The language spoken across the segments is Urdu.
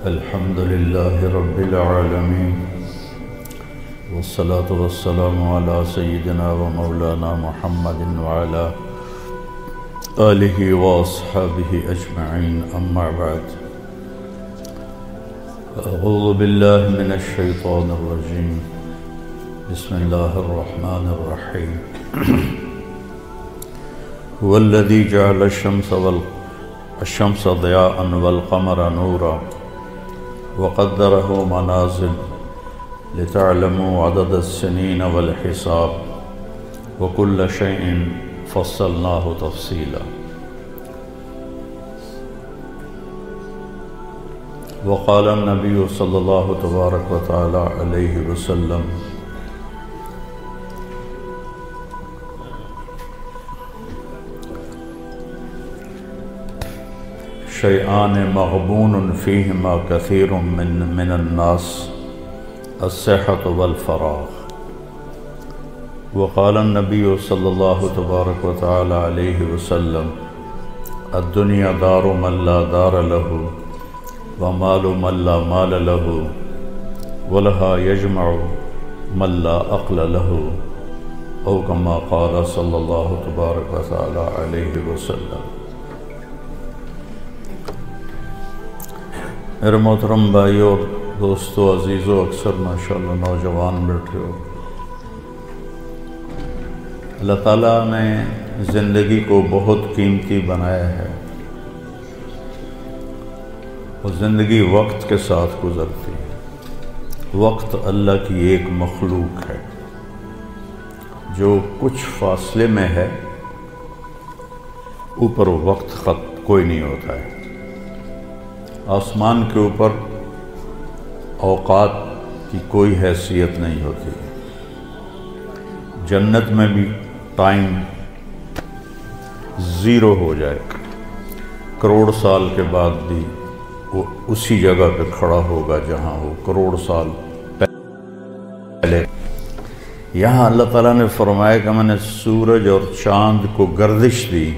الحمد لله رب العالمين والصلاة والسلام على سيدنا ومولانا محمد وعلى آله وأصحابه أجمعين أما بعد أعوذ بالله من الشيطان الرجيم بسم الله الرحمن الرحيم هو الذي جعل الشمس ضياء والقمر نورا وقدره منازل لتعلموا عدد السنين والحساب وكل شيء فصلناه تفصيلا وقال النبي صلى الله تبارك وتعالى عليه وسلم شيئان مغبون فيهما كثير من الناس الصحة والفراغ وقال النبي صلى الله تبارك وتعالى عليه وسلم الدنيا دار من لا دار له ومال من لا مال له ولها يجمع من لا عقل له أو كما قال صلى الله تبارك وتعالى عليه وسلم۔ میرے محترم بھائیو اور دوستو عزیزو، اکثر ماشاءاللہ نوجوان بیٹھے ہو، اللہ تعالیٰ نے زندگی کو بہت قیمتی بنایا ہے اور زندگی وقت کے ساتھ گزرتی ہے۔ وقت اللہ کی ایک مخلوق ہے جو کچھ فاصلے میں ہے، اوپر وقت کوئی نہیں ہوتا ہے۔ آسمان کے اوپر اوقات کی کوئی حیثیت نہیں ہوتی۔ جنت میں بھی ٹائم زیرو ہو جائے، کروڑ سال کے بعد بھی وہ اسی جگہ پہ کھڑا ہوگا جہاں وہ کروڑ سال پہلے۔ یہاں اللہ تعالیٰ نے فرمایا کہ میں نے سورج اور چاند کو گردش دی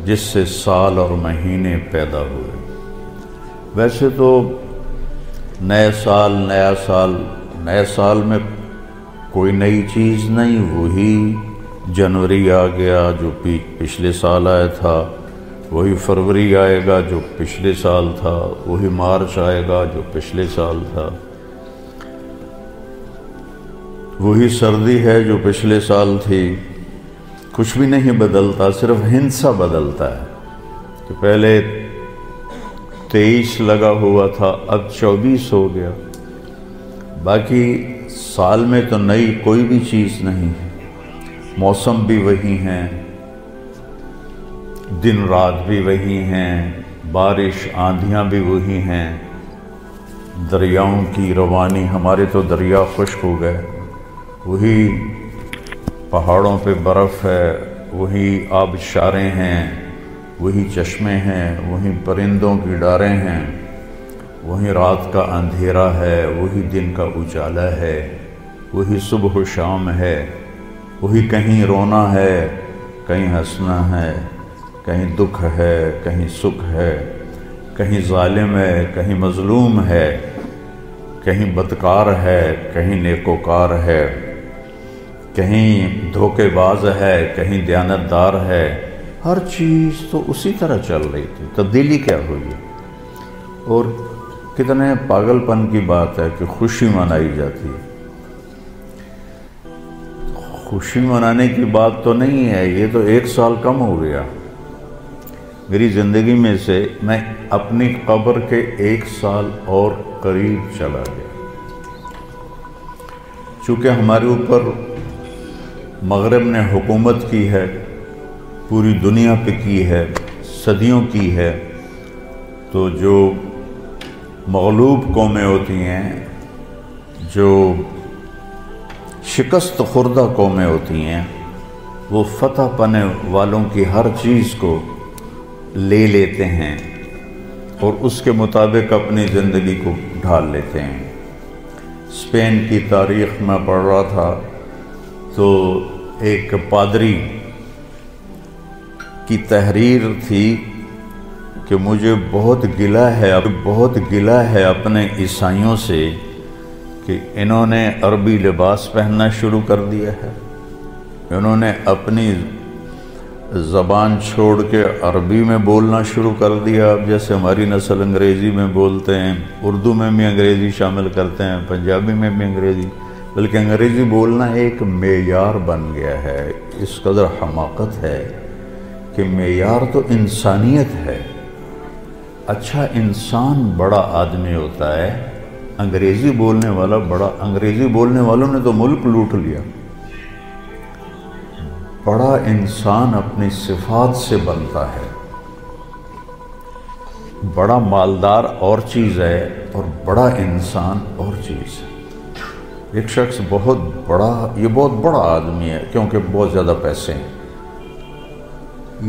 جس سے سال اور مہینے پیدا ہوئے۔ ویسے تو نئے سال میں کوئی نئی چیز نہیں، وہی جنوری آ گیا جو پچھلے سال آیا تھا، وہی فروری آئے گا جو پچھلے سال تھا، وہی مارچ آئے گا جو پچھلے سال تھا، وہی سردی ہے جو پچھلے سال تھی۔ کچھ بھی نہیں بدلتا، صرف ہندسہ بدلتا ہے کہ پہلے 23 لگا ہوا تھا، اب 24 ہو گیا۔ باقی سال میں تو نئی کوئی بھی چیز نہیں ہے، موسم بھی وہی ہیں، دن رات بھی وہی ہیں، بارش آندھیاں بھی وہی ہیں، دریاؤں کی روانی، ہمارے تو دریا خشک ہو گئے، وہی پہاڑوں پہ برف ہے، وہی آبشاریں ہیں، وہی چشمے ہیں، وہی پرندوں کی ڈاریں ہیں، وہی رات کا اندھیرا ہے، وہی دن کا اجالا ہے، وہی صبح و شام ہے، وہی کہیں رونا ہے، کہیں ہنسنا ہے، کہیں دکھ ہے، کہیں سکھ ہے، کہیں ظالم ہے، کہیں مظلوم ہے، کہیں بدکار ہے، کہیں نیکوکار ہے، کہیں دھوکے باز ہے، کہیں دیانتدار ہے۔ ہر چیز تو اسی طرح چل رہی تھی، تبدیلی کیا ہوئی ہے؟ اور کتنے پاگل پن کی بات ہے کہ خوشی منائی جاتی ہے۔ خوشی منانے کی بات تو نہیں ہے، یہ تو 1 سال کم ہو گیا۔ میری زندگی میں سے میں اپنی قبر کے 1 سال اور قریب چلا گیا، چونکہ ہمارے اوپر مغرب نے حکومت کی ہے، پوری دنیا پہ کی ہے، صدیوں کی ہے، تو جو مغلوب قومیں ہوتی ہیں، جو شکست خوردہ قومیں ہوتی ہیں، وہ فتح پانے والوں کی ہر چیز کو لے لیتے ہیں اور اس کے مطابق اپنی زندگی کو ڈھال لیتے ہیں۔ اسپین کی تاریخ میں پڑھ رہا تھا تو ایک پادری کی تحریر تھی کہ مجھے بہت گلہ ہے اپنے عیسائیوں سے کہ انہوں نے عربی لباس پہننا شروع کر دیا ہے، انہوں نے اپنی زبان چھوڑ کے عربی میں بولنا شروع کر دیا۔ اب جیسے ہماری نسل انگریزی میں بولتے ہیں، اردو میں بھی انگریزی شامل کرتے ہیں، پنجابی میں بھی انگریزی، بلکہ انگریزی بولنا ایک معیار بن گیا ہے۔ اس قدر حماقت ہے کہ معیار تو انسانیت ہے۔ اچھا انسان بڑا آدمی ہوتا ہے، انگریزی بولنے والا بڑا، انگریزی بولنے والوں نے تو ملک لوٹ لیا۔ بڑا انسان اپنی صفات سے بنتا ہے، بڑا مالدار اور چیز ہے اور بڑا انسان اور چیز ہے۔ ایک شخص بہت بڑا آدمی ہے کیونکہ بہت زیادہ پیسے ہیں،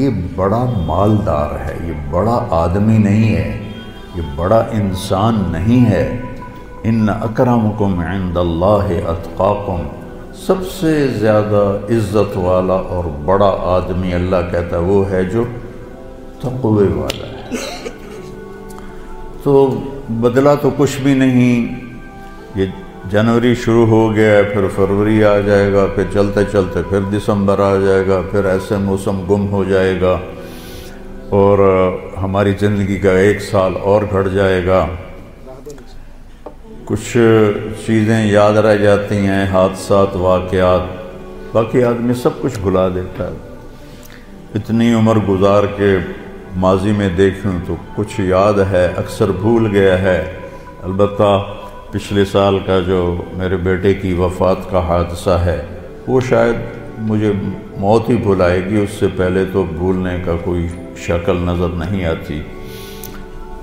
یہ بڑا مالدار ہے، یہ بڑا آدمی نہیں ہے، یہ بڑا انسان نہیں ہے۔ ان اکرمکم عند اللہ اتقاکم، سب سے زیادہ عزت والا اور بڑا آدمی اللہ کہتا ہے وہ ہے جو تقوی والا ہے۔ تو بدلا تو کچھ بھی نہیں، یہ جنوری شروع ہو گیا ہے، پھر فروری آ جائے گا، پھر چلتے چلتے پھر دسمبر آ جائے گا، پھر ایسے موسم گم ہو جائے گا اور ہماری زندگی کا ایک سال اور گھٹ جائے گا۔ کچھ چیزیں یاد رہ جاتی ہیں، حادثات، واقعات، باقی آدمی سب کچھ بھلا دیتا ہے۔ اتنی عمر گزار کے ماضی میں دیکھوں تو کچھ یاد ہے، اکثر بھول گیا ہے۔ البتہ پچھلے سال کا جو میرے بیٹے کی وفات کا حادثہ ہے وہ شاید مجھے موت ہی بھلائے گی، اس سے پہلے تو بھولنے کا کوئی شکل نظر نہیں آتی۔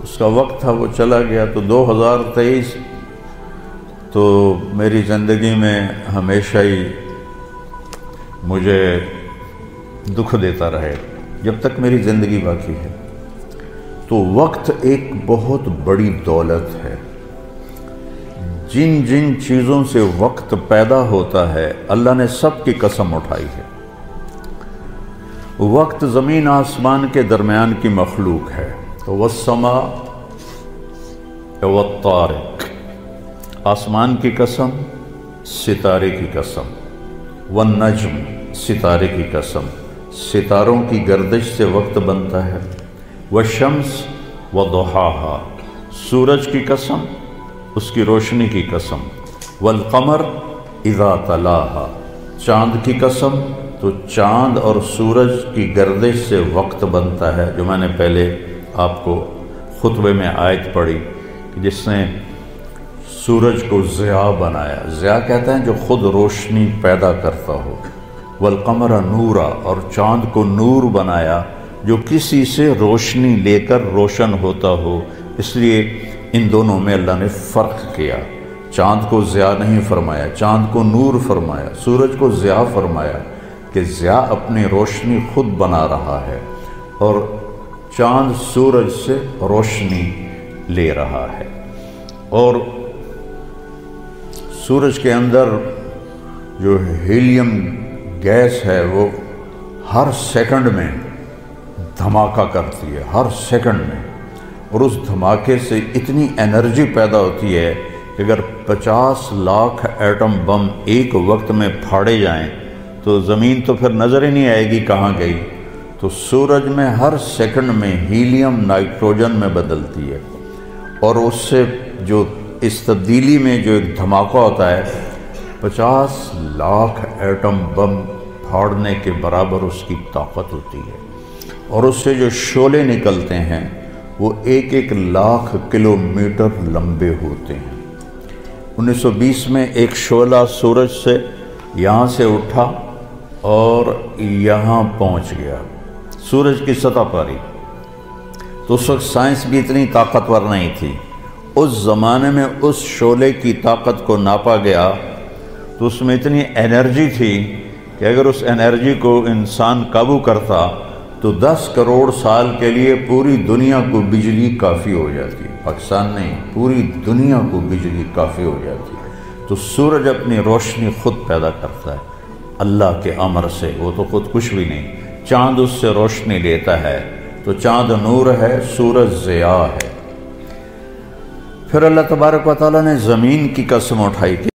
اس کا وقت تھا، وہ چلا گیا۔ تو 2023 تو میری زندگی میں ہمیشہ ہی مجھے دکھ دیتا رہے جب تک میری زندگی باقی ہے۔ تو وقت ایک بہت بڑی دولت ہے۔ جن جن چیزوں سے وقت پیدا ہوتا ہے اللہ نے سب کی قسم اٹھائی ہے۔ وقت زمین آسمان کے درمیان کی مخلوق ہے۔ والسماء والطارق، آسمان کی قسم، ستارے کی قسم، والنجم، ستارے کی قسم، ستاروں کی گردش سے وقت بنتا ہے۔ والشمس وضحاہا، سورج کی قسم، اس کی روشنی کی قسم۔ والقمر اذا تلاہا، چاند کی قسم، تو چاند اور سورج کی گردش سے وقت بنتا ہے، جو میں نے پہلے آپ کو خطبے میں آیت پڑھی جس نے سورج کو ضیاء بنایا۔ ضیاء کہتے ہیں جو خود روشنی پیدا کرتا ہو۔ والقمر نورا، اور چاند کو نور بنایا جو کسی سے روشنی لے کر روشن ہوتا ہو، اس لیے ان دونوں میں اللہ نے فرق کیا۔ چاند کو ضیاء نہیں فرمایا، چاند کو نور فرمایا، سورج کو ضیاء فرمایا کہ ضیاء اپنی روشنی خود بنا رہا ہے اور چاند سورج سے روشنی لے رہا ہے۔ اور سورج کے اندر جو ہیلیم گیس ہے وہ ہر سیکنڈ میں دھماکہ کرتی ہے، ہر سیکنڈ میں، اور اس دھماکے سے اتنی انرجی پیدا ہوتی ہے کہ اگر 50 لاکھ ایٹم بم ایک وقت میں پھاڑے جائیں تو زمین تو پھر نظر ہی نہیں آئے گی کہاں گئی۔ تو سورج میں ہر سیکنڈ میں ہیلیم نائٹروجن میں بدلتی ہے، اور اس سے جو اس تبدیلی میں جو ایک دھماکہ ہوتا ہے 50 لاکھ ایٹم بم پھاڑنے کے برابر اس کی طاقت ہوتی ہے، اور اس سے جو شعلے نکلتے ہیں وہ 1-1 لاکھ کلومیٹر لمبے ہوتے ہیں۔ 1920 میں ایک شعلہ سورج سے یہاں سے اٹھا اور یہاں پہنچ گیا، سورج کی سطح پر ہی۔ تو اس وقت سائنس بھی اتنی طاقتور نہیں تھی، اس زمانے میں اس شعلے کی طاقت کو ناپا گیا تو اس میں اتنی انرجی تھی کہ اگر اس انرجی کو انسان قابو کرتا تو 10 کروڑ سال کے لیے پوری دنیا کو بجلی کافی ہو جاتی، پاکستان نہیں، پوری دنیا کو بجلی کافی ہو جاتی۔ تو سورج اپنی روشنی خود پیدا کرتا ہے اللہ کے امر سے، وہ تو خود کچھ بھی نہیں۔ چاند اس سے روشنی لیتا ہے، تو چاند نور ہے، سورج ضیاء ہے۔ پھر اللہ تبارک و تعالیٰ نے زمین کی قسم اٹھائی کہ